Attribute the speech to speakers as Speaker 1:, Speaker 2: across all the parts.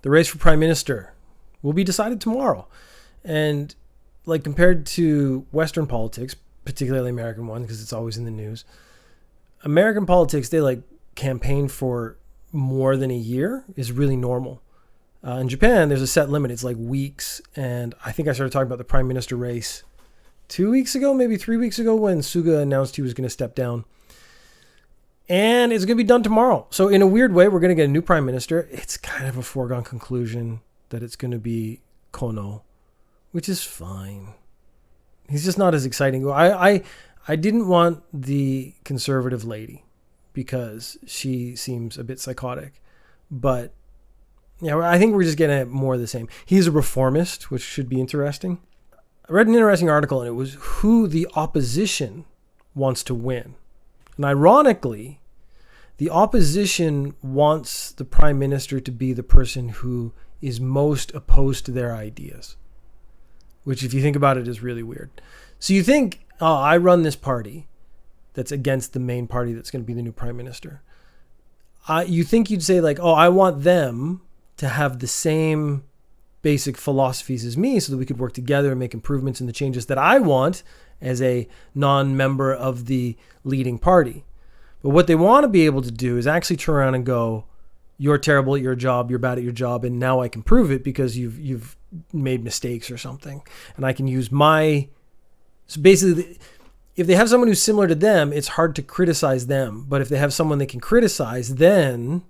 Speaker 1: The race for prime minister will be decided tomorrow. And like compared to Western politics, particularly American one, because it's always in the news, American politics, they like campaign for more than a year is really normal. In Japan, there's a set limit. It's like weeks. And I think I started talking about the prime minister race 2 weeks ago, maybe 3 weeks ago, when Suga announced he was going to step down. And it's going to be done tomorrow. So in a weird way, we're going to get a new prime minister. It's kind of a foregone conclusion that it's going to be Kono, which is fine. He's just not as exciting. I didn't want the conservative lady because she seems a bit psychotic. But yeah, I think we're just getting more of the same. He's a reformist, which should be interesting. I read an interesting article, and it was who the opposition wants to win. And ironically, the opposition wants the prime minister to be the person who is most opposed to their ideas, which, if you think about it, is really weird. So you think, oh, I run this party that's against the main party that's going to be the new prime minister. You think you'd say like, oh, I want them to have the same basic philosophies as me so that we could work together and make improvements in the changes that I want as a non-member of the leading party. But what they want to be able to do is actually turn around and go, you're terrible at your job, you're bad at your job, and now I can prove it because you've made mistakes or something. And I can use so basically, if they have someone who's similar to them, it's hard to criticize them. But if they have someone they can criticize, then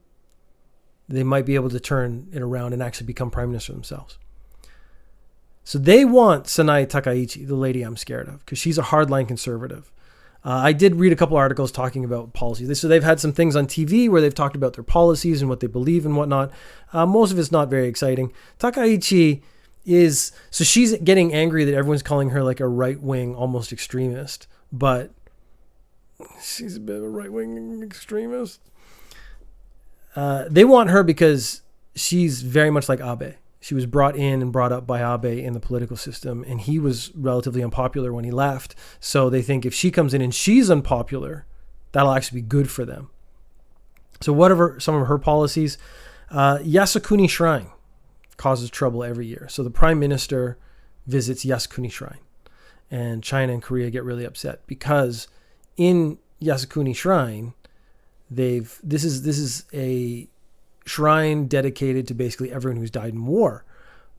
Speaker 1: they might be able to turn it around and actually become prime minister themselves. So they want Sanae Takaichi, the lady I'm scared of, because she's a hardline conservative. I did read a couple articles talking about policies. So they've had some things on TV where they've talked about their policies and what they believe and whatnot. Most of it's not very exciting. Takaichi so she's getting angry that everyone's calling her like a right-wing, almost extremist, but she's a bit of a right-wing extremist. They want her because she's very much like Abe. She was brought in and brought up by Abe in the political system, and he was relatively unpopular when he left. So they think if she comes in and she's unpopular, that'll actually be good for them. So whatever some of her policies, Yasukuni Shrine causes trouble every year. So the prime minister visits Yasukuni Shrine, and China and Korea get really upset because in Yasukuni Shrine, this is a shrine dedicated to basically everyone who's died in war.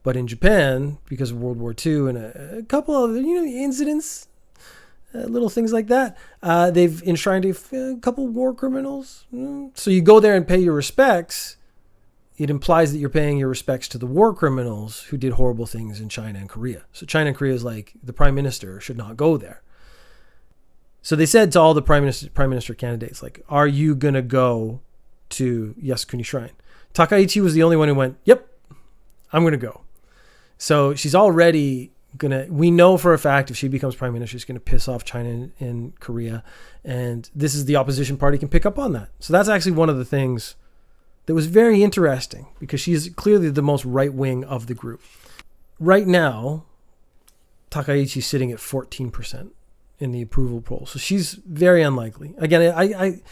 Speaker 1: But in Japan, because of World War II and a couple of incidents, little things like that, they've enshrined a couple war criminals. So you go there and pay your respects. It implies that you're paying your respects to the war criminals who did horrible things in China and Korea. So China and Korea is like, the prime minister should not go there. So they said to all the prime minister candidates, like, are you going to go to Yasukuni Shrine? Takaichi was the only one who went, yep, I'm going to go. So she's already we know for a fact if she becomes prime minister, she's going to piss off China and Korea. And this is the opposition party can pick up on that. So that's actually one of the things that was very interesting because she's clearly the most right-wing of the group. Right now, Takaichi's sitting at 14% in the approval poll. So she's very unlikely. Again,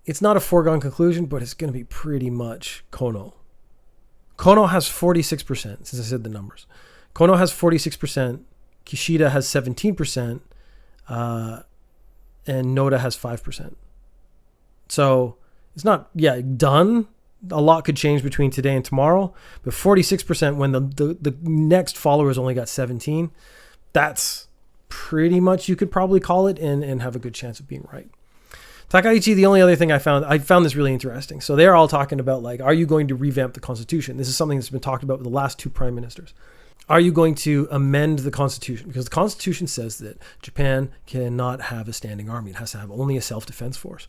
Speaker 1: it's not a foregone conclusion, but it's going to be pretty much Kono. Kono has 46%, since I said the numbers. Kono has 46%, Kishida has 17%, and Noda has 5%. So it's not, done. A lot could change between today and tomorrow, but 46% when the next followers only got 17, that's pretty much, you could probably call it and have a good chance of being right. Takaichi, the only other thing I found this really interesting. So they're all talking about like, are you going to revamp the Constitution? This is something that's been talked about with the last two prime ministers. Are you going to amend the Constitution? Because the Constitution says that Japan cannot have a standing army. It has to have only a self-defense force.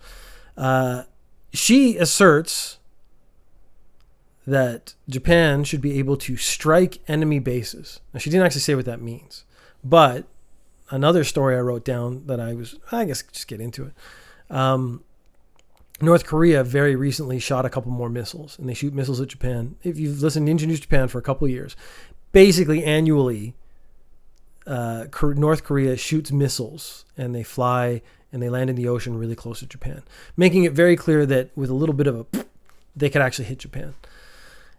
Speaker 1: She asserts that Japan should be able to strike enemy bases. Now, she didn't actually say what that means. But another story I wrote down that I guess just get into it. North Korea very recently shot a couple more missiles, and they shoot missiles at Japan. If you've listened to Ninja News Japan for a couple of years, basically annually, North Korea shoots missiles, and they fly and they land in the ocean really close to Japan, making it very clear that with a little bit of they could actually hit Japan.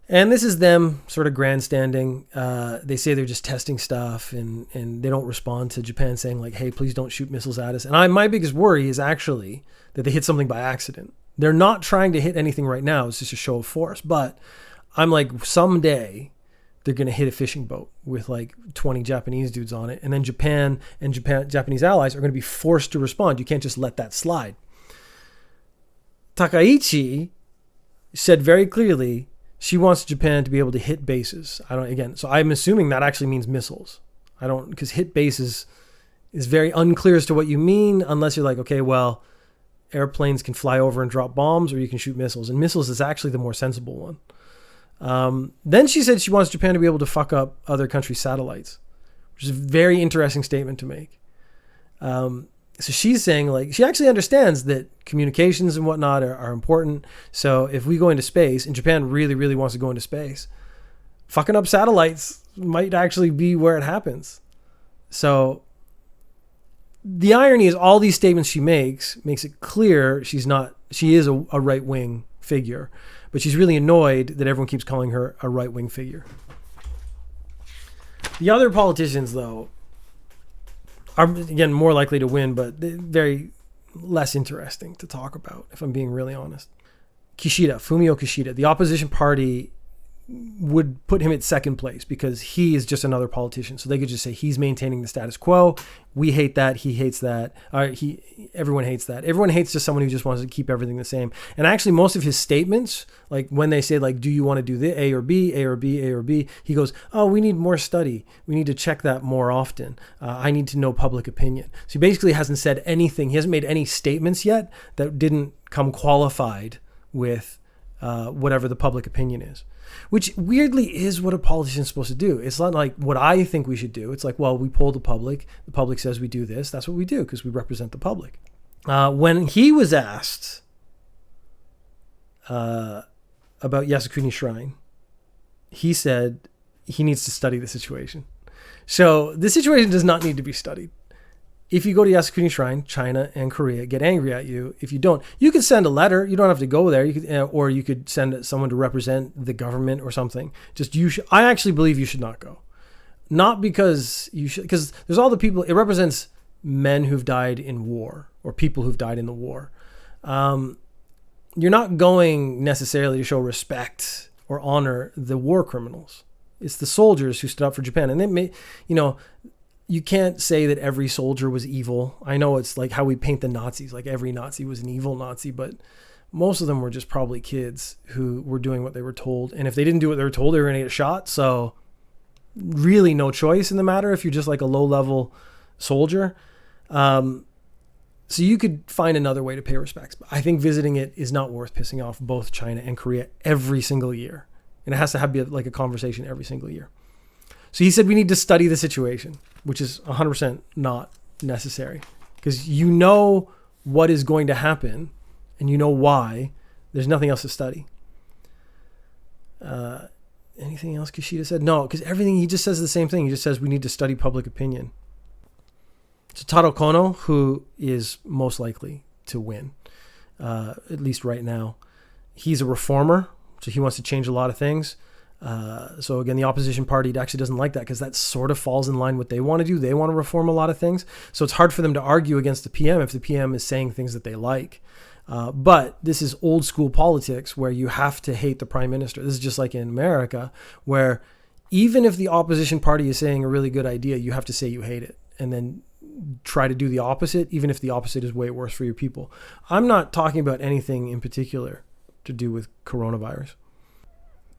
Speaker 1: And this is them sort of grandstanding. They say they're just testing stuff, and they don't respond to Japan saying like, hey, please don't shoot missiles at us. And my biggest worry is actually that they hit something by accident. They're not trying to hit anything right now. It's just a show of force. But I'm like, someday they're going to hit a fishing boat with like 20 Japanese dudes on it. And then Japan and Japanese allies are going to be forced to respond. You can't just let that slide. Takaichi said very clearly she wants Japan to be able to hit bases. So I'm assuming that actually means missiles. Because hit bases is very unclear as to what you mean, unless you're like, okay, well, airplanes can fly over and drop bombs, or you can shoot missiles. And missiles is actually the more sensible one. Then she said she wants Japan to be able to fuck up other countries' satellites, which is a very interesting statement to make. So she's saying like, she actually understands that communications and whatnot are important. So if we go into space, and Japan really, really wants to go into space, fucking up satellites might actually be where it happens. So the irony is all these statements she makes it clear she is a right-wing figure, but she's really annoyed that everyone keeps calling her a right-wing figure. The other politicians, though, are, again, more likely to win, but very less interesting to talk about, if I'm being really honest. Fumio Kishida, the opposition party would put him at second place because he is just another politician. So they could just say he's maintaining the status quo. We hate that. He hates that. Everyone hates that. Everyone hates just someone who just wants to keep everything the same. And actually, most of his statements, like when they say, like, do you want to do the A or B, A or B, A or B? He goes, oh, we need more study. We need to check that more often. I need to know public opinion. So he basically hasn't said anything. He hasn't made any statements yet that didn't come qualified with whatever the public opinion is. Which weirdly is what a politician is supposed to do. It's not like what I think we should do. It's like, well, we poll the public. The public says we do this. That's what we do because we represent the public. When he was asked about Yasukuni Shrine, he said he needs to study the situation. So the situation does not need to be studied. If you go to Yasukuni Shrine, China and Korea get angry at you. If you don't, you could send a letter. You don't have to go there. You could, or you could send someone to represent the government or something. I actually believe you should not go. Not because you should, because there's all the people. It represents men who've died in war or people who've died in the war. You're not going necessarily to show respect or honor the war criminals. It's the soldiers who stood up for Japan, and they may, you can't say that every soldier was evil. I know it's like how we paint the Nazis, like every Nazi was an evil Nazi, but most of them were just probably kids who were doing what they were told. And if they didn't do what they were told, they were going to get shot. So really no choice in the matter if you're just like a low-level soldier. So you could find another way to pay respects. But I think visiting it is not worth pissing off both China and Korea every single year. And it has to be like a conversation every single year. So he said we need to study the situation, which is 100% not necessary because you know what is going to happen and you know why. There's nothing else to study. Anything else Kishida said? No, because everything, he just says the same thing. He just says we need to study public opinion. So Taro Kono, who is most likely to win, at least right now, he's a reformer, so he wants to change a lot of things. So again, the opposition party actually doesn't like that because that sort of falls in line with what they want to do. They want to reform a lot of things. So it's hard for them to argue against the PM if the PM is saying things that they like. But this is old school politics where you have to hate the prime minister. This is just like in America where even if the opposition party is saying a really good idea, you have to say you hate it and then try to do the opposite, even if the opposite is way worse for your people. I'm not talking about anything in particular to do with coronavirus.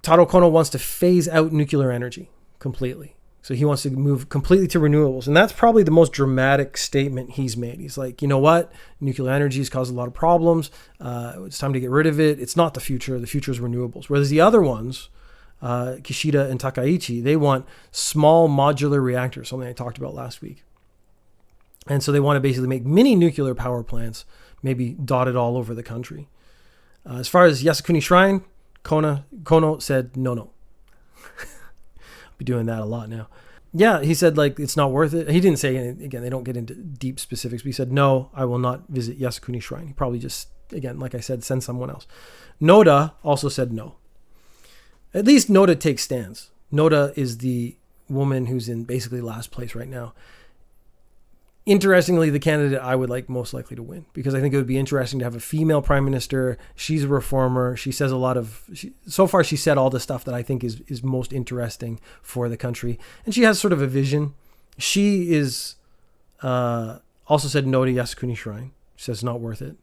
Speaker 1: Taro Kono wants to phase out nuclear energy completely. So he wants to move completely to renewables. And that's probably the most dramatic statement he's made. He's like, you know what? Nuclear energy has caused a lot of problems. It's time to get rid of it. It's not the future. The future is renewables. Whereas the other ones, Kishida and Takaichi, they want small modular reactors, something I talked about last week. And so they want to basically make mini nuclear power plants, maybe dotted all over the country. As far as Yasukuni Shrine, Kono said, no. I'll be doing that a lot now. Yeah, he said, like, it's not worth it. He didn't say, again, they don't get into deep specifics, but he said, no, I will not visit Yasukuni Shrine. He probably just, again, like I said, send someone else. Noda also said no. At least Noda takes stands. Noda is the woman who's in basically last place right now. Interestingly, the candidate I would like most likely to win, because I think it would be interesting to have a female prime minister. She's a reformer. She says a lot of, so far she said all the stuff that I think is most interesting for the country. And she has sort of a vision. She is also said no to Yasukuni Shrine. She says it's not worth it.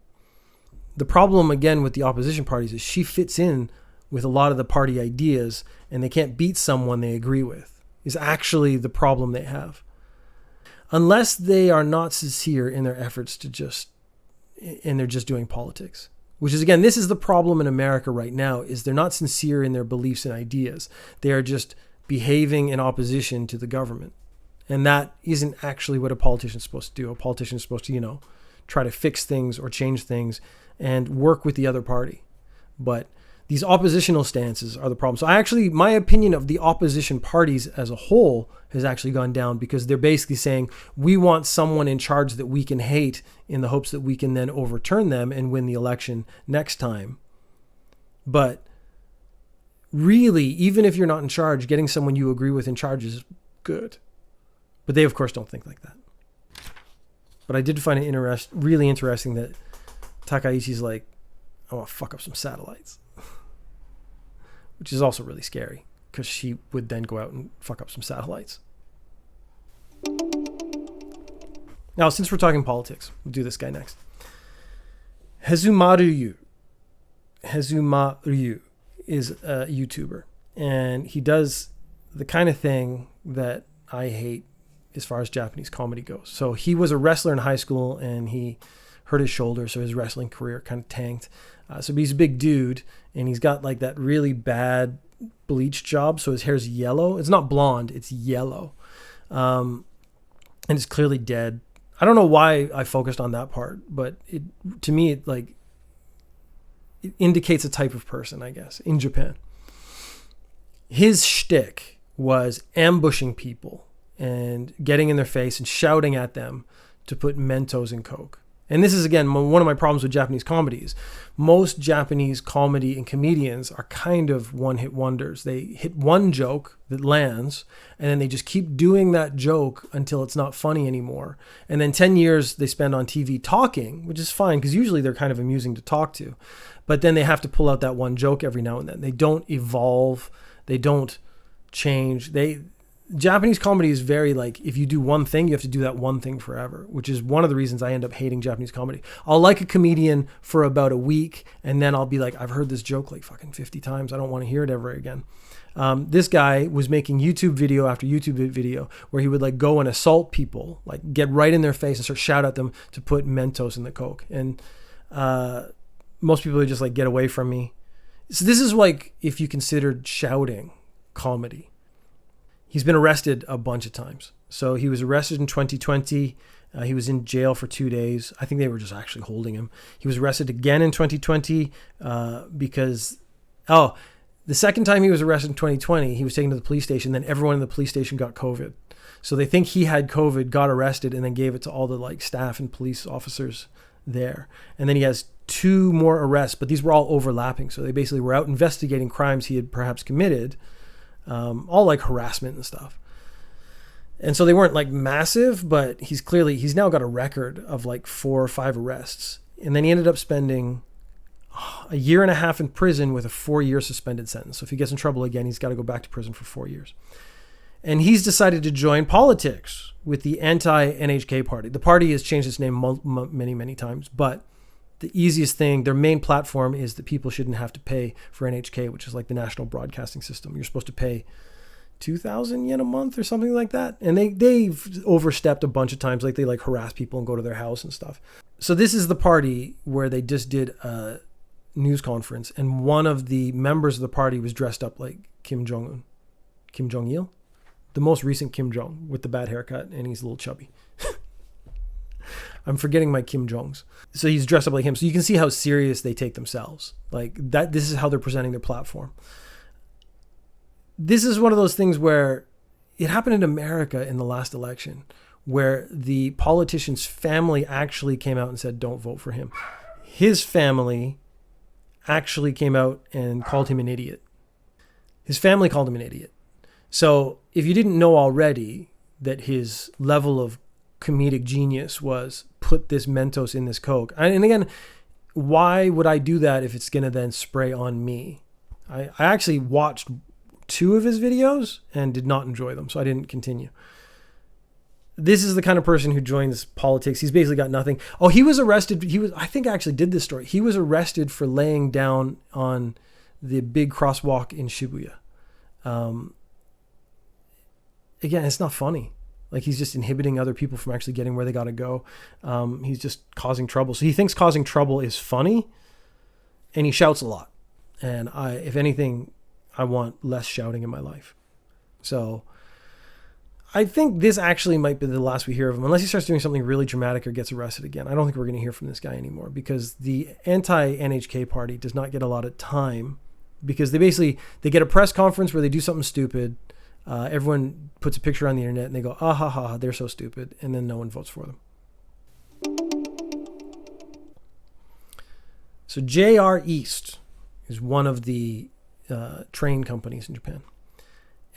Speaker 1: The problem, again, with the opposition parties is she fits in with a lot of the party ideas, and they can't beat someone they agree with, is actually the problem they have. Unless they are not sincere in their efforts and they're just doing politics. Which is, again, this is the problem in America right now, is they're not sincere in their beliefs and ideas. They are just behaving in opposition to the government. And that isn't actually what a politician is supposed to do. A politician is supposed to, try to fix things or change things and work with the other party. But these oppositional stances are the problem. So my opinion of the opposition parties as a whole has actually gone down, because they're basically saying we want someone in charge that we can hate in the hopes that we can then overturn them and win the election next time. But really, even if you're not in charge, getting someone you agree with in charge is good. But they, of course, don't think like that. But I did find it really interesting that Takaichi's like, I want to fuck up some satellites. Which is also really scary, because she would then go out and fuck up some satellites. Now, since we're talking politics, we'll do this guy next. Hezumaru is a YouTuber, and he does the kind of thing that I hate as far as Japanese comedy goes. So he was a wrestler in high school, and he hurt his shoulder, so his wrestling career kind of tanked. So he's a big dude, and he's got like that really bad bleach job, so his hair's yellow. It's not blonde, it's yellow. And it's clearly dead. I don't know why I focused on that part, but to me, it indicates a type of person, I guess, in Japan. His shtick was ambushing people and getting in their face and shouting at them to put Mentos in Coke. And this is, again, one of my problems with Japanese comedies. Most Japanese comedy and comedians are kind of one-hit wonders. They hit one joke that lands, and then they just keep doing that joke until it's not funny anymore. And then 10 years they spend on TV talking, which is fine, because usually they're kind of amusing to talk to. But then they have to pull out that one joke every now and then. They don't evolve. They don't change. Japanese comedy is very if you do one thing, you have to do that one thing forever, which is one of the reasons I end up hating Japanese comedy. I'll like a comedian for about a week, and then I'll be like, I've heard this joke like fucking 50 times. I don't want to hear it ever again. This guy was making YouTube video after YouTube video where he would go and assault people, get right in their face and start shout at them to put Mentos in the Coke. And most people are just get away from me. So this is if you considered shouting comedy. He's been arrested a bunch of times. So he was arrested in 2020. He was in jail for 2 days. I think they were just actually holding him. He was arrested again in 2020 because the second time he was arrested in 2020, he was taken to the police station. Then everyone in the police station got COVID. So they think he had COVID, got arrested, and then gave it to all the staff and police officers there. And then he has 2 more arrests, but these were all overlapping. So they basically were out investigating crimes he had perhaps committed. All harassment and stuff. And so they weren't massive, but he's now got a record of 4 or 5 arrests. And then he ended up spending a year and a half in prison with a 4-year suspended sentence. So if he gets in trouble again, he's got to go back to prison for 4 years. And he's decided to join politics with the Anti-NHK party. The party has changed its name many, many times, but the easiest thing, their main platform is that people shouldn't have to pay for NHK, which is the national broadcasting system. You're supposed to pay 2,000 yen a month or something like that. And they've overstepped a bunch of times. They harass people and go to their house and stuff. So this is the party where they just did a news conference, and one of the members of the party was dressed up like Kim Jong-un. Kim Jong-il? The most recent Kim Jong with the bad haircut, and he's a little chubby. I'm forgetting my Kim Jongs. So he's dressed up like him. So you can see how serious they take themselves. This is how they're presenting their platform. This is one of those things where it happened in America in the last election, where the politician's family actually came out and said, don't vote for him. His family actually came out and called him an idiot. His family called him an idiot. So if you didn't know already that his level of comedic genius was put this Mentos in this Coke. And again, why would I do that if it's going to then spray on me? I actually watched 2 of his videos and did not enjoy them, so I didn't continue. This is the kind of person who joins politics. He's basically got nothing. Oh, he was arrested. I think I actually did this story. He was arrested for laying down on the big crosswalk in Shibuya. Again, it's not funny. Like, he's just inhibiting other people from actually getting where they got to go. He's just causing trouble. So he thinks causing trouble is funny, and he shouts a lot. And if anything, I want less shouting in my life. So I think this actually might be the last we hear of him, unless he starts doing something really dramatic or gets arrested again. I don't think we're going to hear from this guy anymore, because the anti-NHK party does not get a lot of time, because they get a press conference where they do something stupid. Everyone puts a picture on the internet and they go, ah ha ha, they're so stupid. And then no one votes for them. So JR East is one of the train companies in Japan.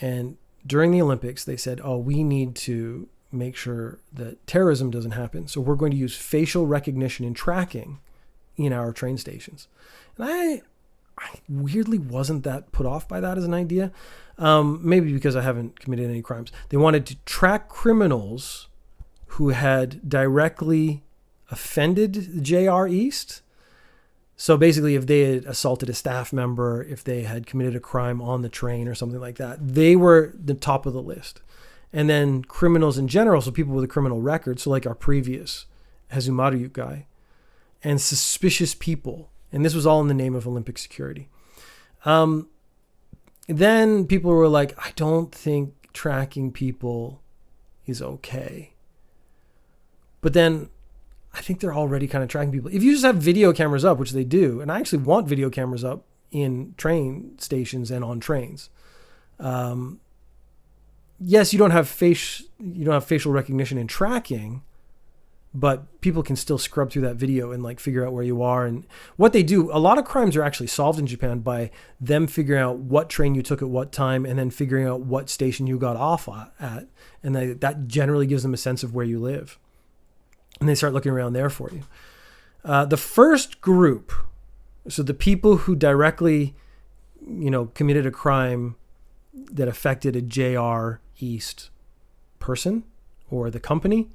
Speaker 1: And during the Olympics, they said, oh, we need to make sure that terrorism doesn't happen. So we're going to use facial recognition and tracking in our train stations. And I weirdly wasn't that put off by that as an idea. Maybe because I haven't committed any crimes. They wanted to track criminals who had directly offended JR East. So basically, if they had assaulted a staff member, if they had committed a crime on the train or something like that, they were the top of the list. And then criminals in general, so people with a criminal record, so like our previous Hazumaru guy, and suspicious people. And this was all in the name of Olympic security. Then people were like, I don't think tracking people is okay. But then I think they're already kind of tracking people. If you just have video cameras up, which they do, and I actually want video cameras up in train stations and on trains. Yes, you don't have facial recognition and tracking, but people can still scrub through that video and like figure out where you are. And what they do, a lot of crimes are actually solved in Japan by them figuring out what train you took at what time and then figuring out what station you got off at. And that generally gives them a sense of where you live. And they start looking around there for you. The first group, so the people who directly, committed a crime that affected a JR East person or the company,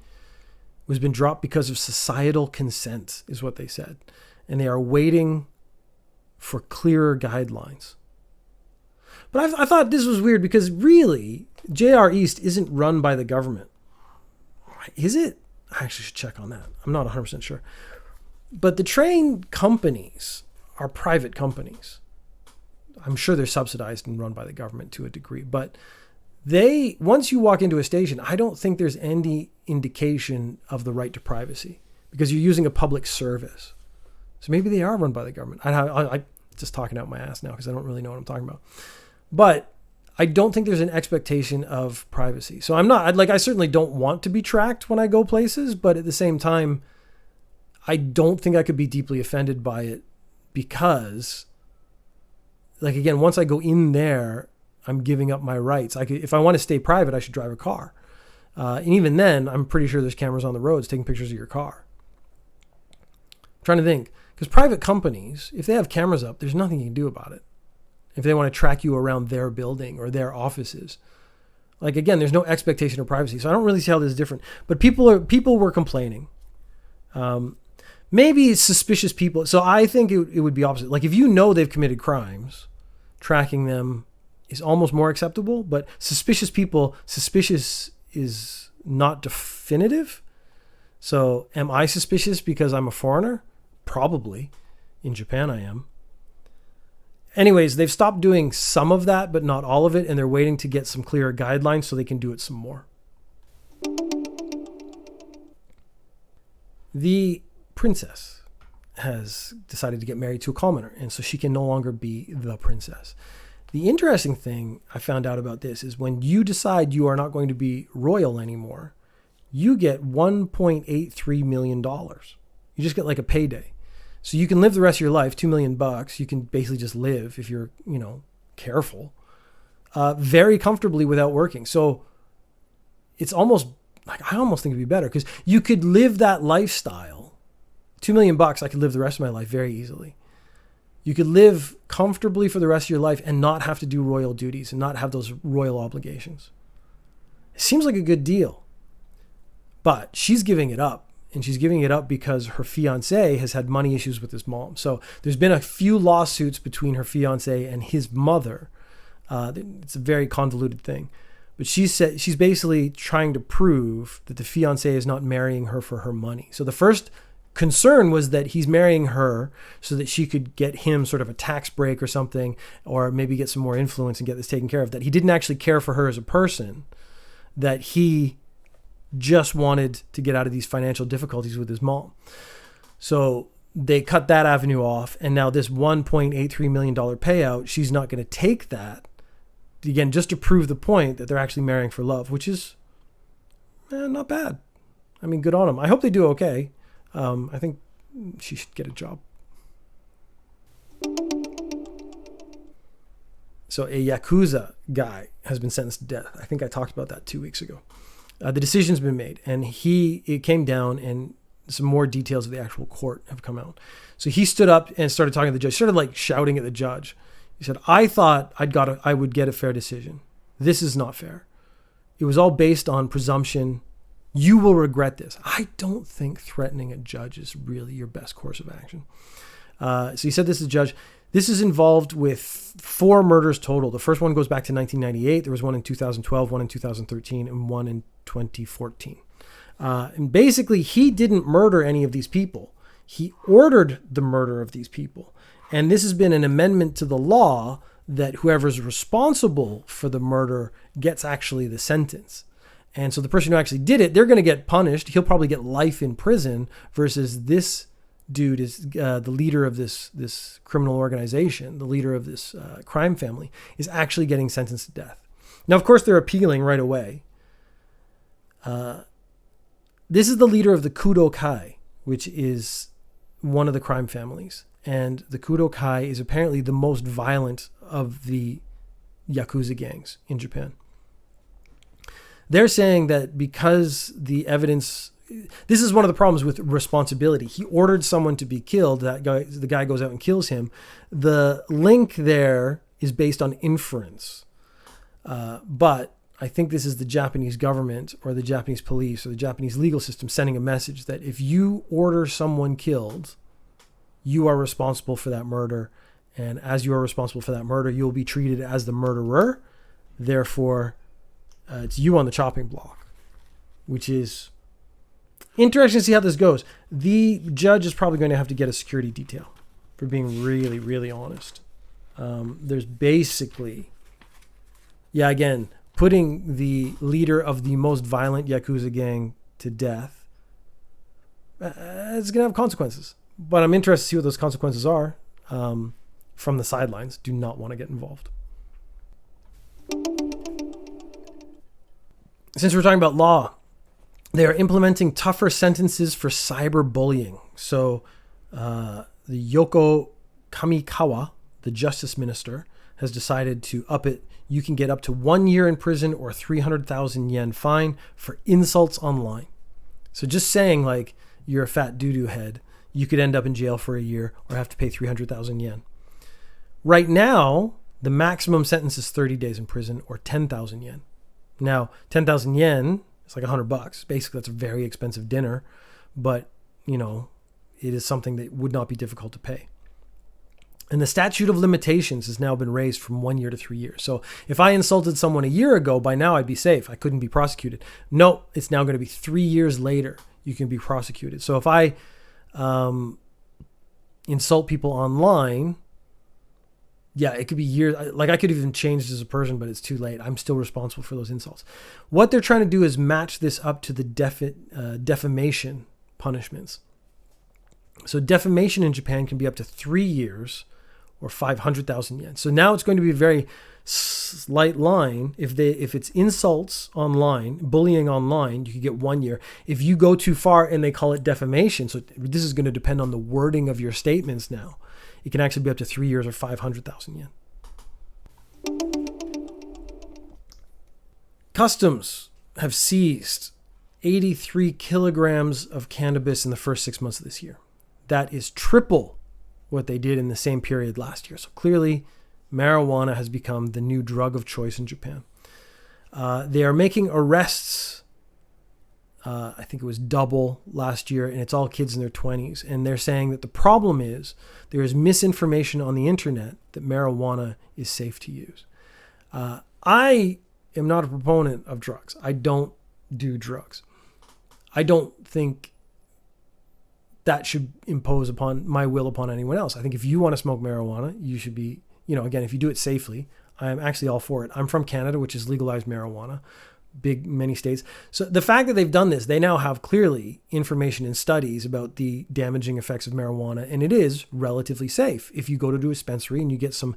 Speaker 1: was been dropped because of societal consent, is what they said. And they are waiting for clearer guidelines. But I thought this was weird because really, JR East isn't run by the government. Is it? I actually should check on that. I'm not 100% sure. But the train companies are private companies. I'm sure they're subsidized and run by the government to a degree. But once you walk into a station, I don't think there's any indication of the right to privacy because you're using a public service. So maybe they are run by the government. I'm just talking out my ass now because I don't really know what I'm talking about. But I don't think there's an expectation of privacy. So I certainly don't want to be tracked when I go places, but at the same time, I don't think I could be deeply offended by it because, again, once I go in there, I'm giving up my rights. If I want to stay private, I should drive a car. And even then, I'm pretty sure there's cameras on the roads taking pictures of your car. I'm trying to think. Because private companies, if they have cameras up, there's nothing you can do about it. If they want to track you around their building or their offices. Again, there's no expectation of privacy. So I don't really see how this is different. But people were complaining. Maybe it's suspicious people. So I think it would be opposite. If you know they've committed crimes, tracking them is almost more acceptable, but suspicious is not definitive. So am I suspicious because I'm a foreigner? Probably. In Japan I am. Anyways, they've stopped doing some of that, but not all of it, and they're waiting to get some clearer guidelines so they can do it some more. The princess has decided to get married to a commoner, and so she can no longer be the princess. The interesting thing I found out about this is when you decide you are not going to be royal anymore, you get $1.83 million. You just get a payday. So you can live the rest of your life, $2 million. You can basically just live if you're, careful. very comfortably without working. So it's almost like, I almost think it'd be better because you could live that lifestyle. $2 million, I could live the rest of my life very easily. You could live comfortably for the rest of your life and not have to do royal duties and not have those royal obligations. It seems like a good deal. But she's giving it up. And she's giving it up because her fiance has had money issues with his mom. So there's been a few lawsuits between her fiance and his mother. It's a very convoluted thing. But she's basically trying to prove that the fiance is not marrying her for her money. So the first concern was that he's marrying her so that she could get him sort of a tax break or something, or maybe get some more influence and get this taken care of, that he didn't actually care for her as a person, that he just wanted to get out of these financial difficulties with his mom. So they cut that avenue off. And now this $1.83 million payout, she's not going to take that, again, just to prove the point that they're actually marrying for love, which is not bad. I mean, good on them. I hope they do okay. I think she should get a job. So a Yakuza guy has been sentenced to death. I think I talked about that 2 weeks ago. The decision's been made, and it came down, and some more details of the actual court have come out. So he stood up and started talking to the judge, started like shouting at the judge. He said, I thought I would get a fair decision. This is not fair. It was all based on presumption. You will regret this. I don't think threatening a judge is really your best course of action. So he said this to the judge. This is involved with 4 murders total. The first one goes back to 1998. There was one in 2012, one in 2013, and one in 2014. And basically, he didn't murder any of these people. He ordered the murder of these people. And this has been an amendment to the law that whoever's responsible for the murder gets actually the sentence. And so the person who actually did it, they're going to get punished. He'll probably get life in prison, versus this dude is the leader of this criminal organization, the leader of this crime family, is actually getting sentenced to death. Now, of course, they're appealing right away. This is the leader of the Kudo-kai, which is one of the crime families. And the Kudo-kai is apparently the most violent of the Yakuza gangs in Japan. They're saying that because the evidence... This is one of the problems with responsibility. He ordered someone to be killed. The guy goes out and kills him. The link there is based on inference. But I think this is the Japanese government or the Japanese police or the Japanese legal system sending a message that if you order someone killed, you are responsible for that murder. And as you are responsible for that murder, you'll be treated as the murderer. Therefore, it's you on the chopping block, which is... interesting to see how this goes. The judge is probably going to have to get a security detail, for being really, really honest. There's basically, again, putting the leader of the most violent Yakuza gang to death. It's going to have consequences. But I'm interested to see what those consequences are. From the sidelines, do not want to get involved. Since we're talking about law, they are implementing tougher sentences for cyberbullying. So the Yoko Kamikawa, the justice minister, has decided to up it. You can get up to 1 year in prison or 300,000 yen fine for insults online. So just saying like you're a fat doo-doo head, you could end up in jail for a year or have to pay 300,000 yen. Right now, the maximum sentence is 30 days in prison or 10,000 yen. Now, 10,000 yen... it's like $100. Basically, that's a very expensive dinner, but it is something that would not be difficult to pay. And the statute of limitations has now been raised from 1 year to 3 years. So if I insulted someone a year ago, by now I'd be safe. I couldn't be prosecuted. No, it's now going to be 3 years later you can be prosecuted. So if I insult people online, it could be years. Like I could even change as a person, but it's too late. I'm still responsible for those insults. What they're trying to do is match this up to the defamation punishments. So defamation in Japan can be up to 3 years or 500,000 yen. So now it's going to be a very slight line. If it's insults online, bullying online, you could get 1 year. If you go too far and they call it defamation, so this is going to depend on the wording of your statements now. It can actually be up to 3 years or 500,000 yen. Customs have seized 83 kilograms of cannabis in the first 6 months of this year. That is triple what they did in the same period last year. So clearly, marijuana has become the new drug of choice in Japan. They are making arrests. I think it was double last year, and it's all kids in their 20s. And they're saying that the problem is there is misinformation on the internet that marijuana is safe to use. I am not a proponent of drugs. I don't do drugs. I don't think that should impose upon my will upon anyone else. I think if you want to smoke marijuana, you should be, again, if you do it safely, I'm actually all for it. I'm from Canada, which is legalized marijuana, many states. So the fact that they've done this, they now have clearly information and studies about the damaging effects of marijuana, and it is relatively safe. If you go to a dispensary and you get some,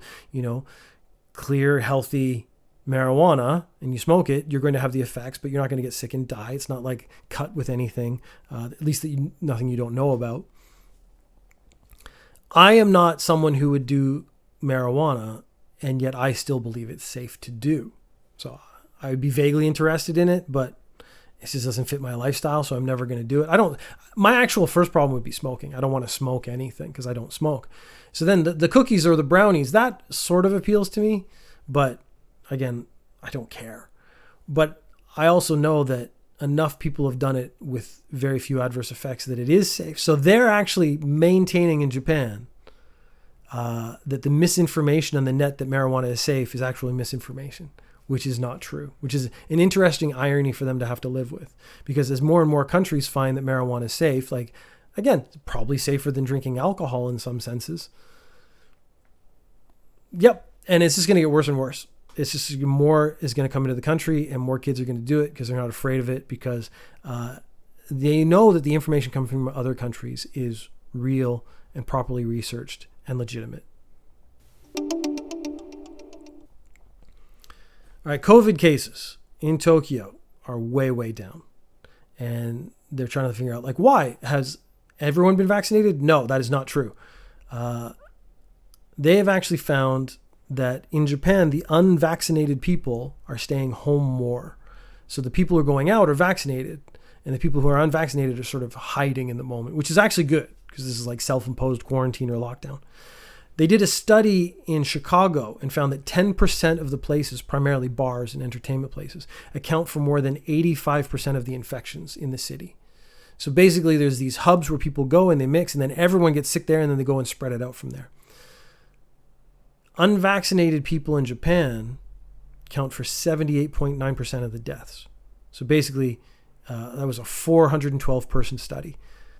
Speaker 1: clear, healthy marijuana and you smoke it, you're going to have the effects, but you're not going to get sick and die. It's not like cut with anything, at least nothing you don't know about. I am not someone who would do marijuana, and yet I still believe it's safe to do. So I would be vaguely interested in it, but it just doesn't fit my lifestyle, so I'm never going to do it. My actual first problem would be smoking. I don't want to smoke anything because I don't smoke. So then the cookies or the brownies, that sort of appeals to me, but again, I don't care. But I also know that enough people have done it with very few adverse effects that it is safe. So they're actually maintaining in Japan that the misinformation on the net that marijuana is safe is actually misinformation, which is not true, which is an interesting irony for them to have to live with. Because as more and more countries find that marijuana is safe, again, it's probably safer than drinking alcohol in some senses. Yep. And it's just going to get worse and worse. It's just more is going to come into the country and more kids are going to do it because they're not afraid of it, because they know that the information coming from other countries is real and properly researched and legitimate. All right, COVID cases in Tokyo are way, way down. And they're trying to figure out, why? Has everyone been vaccinated? No, that is not true. They have actually found that in Japan, the unvaccinated people are staying home more. So the people who are going out are vaccinated, and the people who are unvaccinated are sort of hiding in the moment, which is actually good because this is like self-imposed quarantine or lockdown. They did a study in Chicago and found that 10% of the places, primarily bars and entertainment places, account for more than 85% of the infections in the city. So basically there's these hubs where people go and they mix, and then everyone gets sick there, and then they go and spread it out from there. Unvaccinated people in Japan count for 78.9% of the deaths. So basically, that was a 412 person study.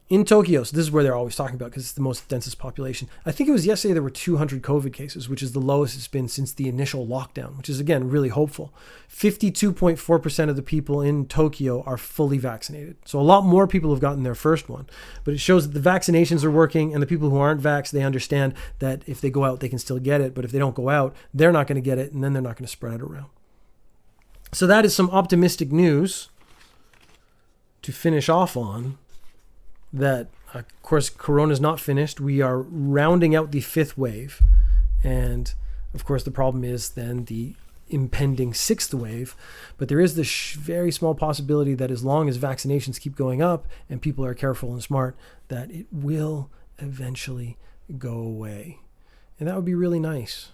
Speaker 1: In Tokyo, so this is where they're always talking about because it's the most densest population. I think it was yesterday there were 200 COVID cases, which is the lowest it's been since the initial lockdown, which is, again, really hopeful. 52.4% of the people in Tokyo are fully vaccinated. So a lot more people have gotten their first one. But it shows that the vaccinations are working, and the people who aren't vaxxed, they understand that if they go out, they can still get it. But if they don't go out, they're not going to get it, and then they're not going to spread it around. So that is some optimistic news to finish off on. That, of course, Corona is not finished. We are rounding out the fifth wave. And, of course, the problem is then the impending sixth wave. But there is this very small possibility that as long as vaccinations keep going up and people are careful and smart, that it will eventually go away. And that would be really nice.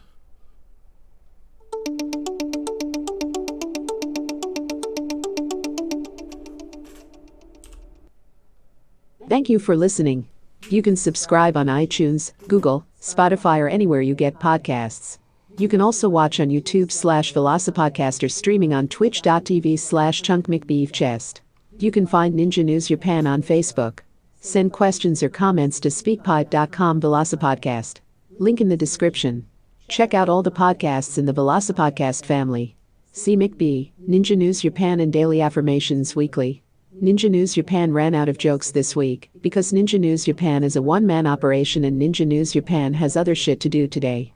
Speaker 2: Thank you for listening. You can subscribe on iTunes, Google, Spotify, or anywhere you get podcasts. You can also watch on YouTube/Velocipodcast or streaming on Twitch.tv/ChunkMcBeefChest. You can find Ninja News Japan on Facebook. Send questions or comments to speakpipe.com Velocipodcast. Link in the description. Check out all the podcasts in the Velocipodcast family. See McB, Ninja News Japan, and Daily Affirmations Weekly. Ninja News Japan ran out of jokes this week because Ninja News Japan is a one-man operation and Ninja News Japan has other shit to do today.